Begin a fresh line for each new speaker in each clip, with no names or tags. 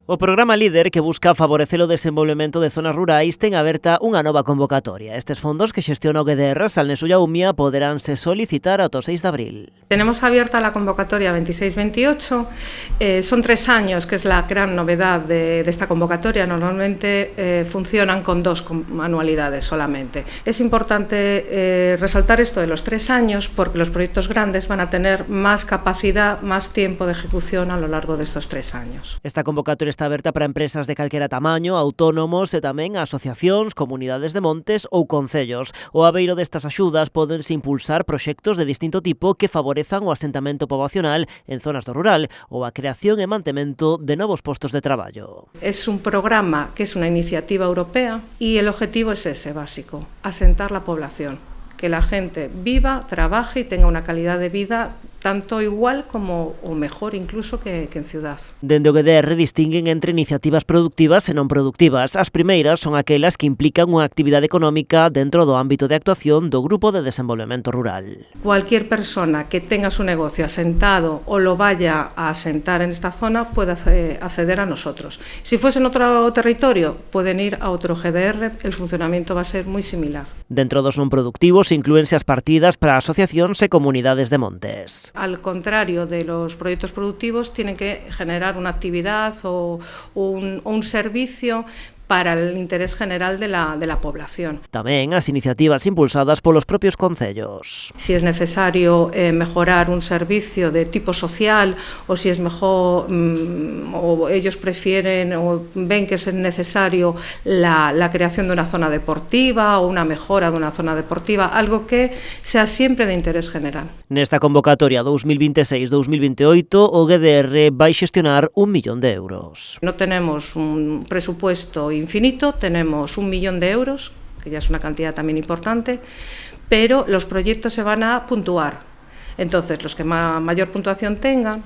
O programa Líder, que busca favorecer o desenvolvemento de zonas rurais, ten aberta unha nova convocatoria. Estes fondos que xestiona o GDR Salneso y Aumia poderánse solicitar ata o 6 de abril.
Tenemos abierta la convocatoria 26-28, son 3 años, que es la gran novedad de esta convocatoria. Normalmente funcionan con 2 anualidades solamente. Es importante resaltar esto de los 3 años porque los proyectos grandes van a tener más capacidad, más tiempo de ejecución a lo largo de estos 3 años.
Esta convocatoria está aberta para empresas de calquera tamaño, autónomos e tamén asociacións, comunidades de montes ou concellos. O abeiro destas axudas pódense impulsar proxectos de distinto tipo que favorezan o asentamento poboacional en zonas do rural ou a creación e mantemento de novos postos de traballo.
Es un programa que es una iniciativa europea y el objetivo es ese básico, asentar la población, que la gente viva, trabaje y tenga una calidad de vida tanto igual como o mejor incluso que en ciudad.
Dende o GDR distinguen entre iniciativas productivas e non productivas. As primeiras son aquelas que implican unha actividade económica dentro do ámbito de actuación do Grupo de Desenvolvemento Rural.
Cualquier persona que tenga su negocio asentado o lo vaya a asentar en esta zona puede acceder a nosotros. Si fuese en otro territorio, pueden ir a otro GDR, el funcionamiento va a ser muy similar.
Dentro dos non productivos inclúense as partidas para asociacións e comunidades de montes.
Al contrario de los proyectos productivos, tienen que generar una actividad o un servicio para el interés general de la población.
Tamén as iniciativas impulsadas polos propios concellos.
Si es necesario mejorar un servicio de tipo social o si es mejor o ellos prefieren o ven que es necesario la creación de una zona deportiva o una mejora de una zona deportiva, algo que sea siempre de interés general.
Nesta convocatoria 2026-2028 o GDR vai xestionar 1 millón de euros.
No tenemos un presupuesto infinito, tenemos 1 millón de euros, que ya es una cantidad también importante, pero los proyectos se van a puntuar. Entonces, los que mayor puntuación tengan,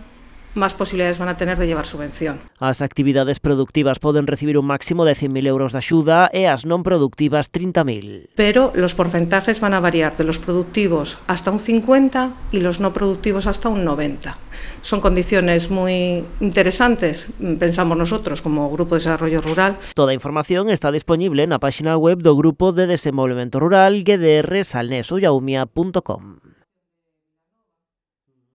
más posibilidades van a tener de llevar subvención.
As actividades productivas poden recibir un máximo de 100.000 euros de axuda e as non productivas 30.000.
Pero los porcentajes van a variar de los productivos hasta un 50 y los no productivos hasta un 90. Son condiciones muy interesantes, pensamos nosotros como Grupo de Desarrollo Rural.
Toda a información está disponible na página web do Grupo de Desenvolvemento Rural GDR salnesoyaumia.com.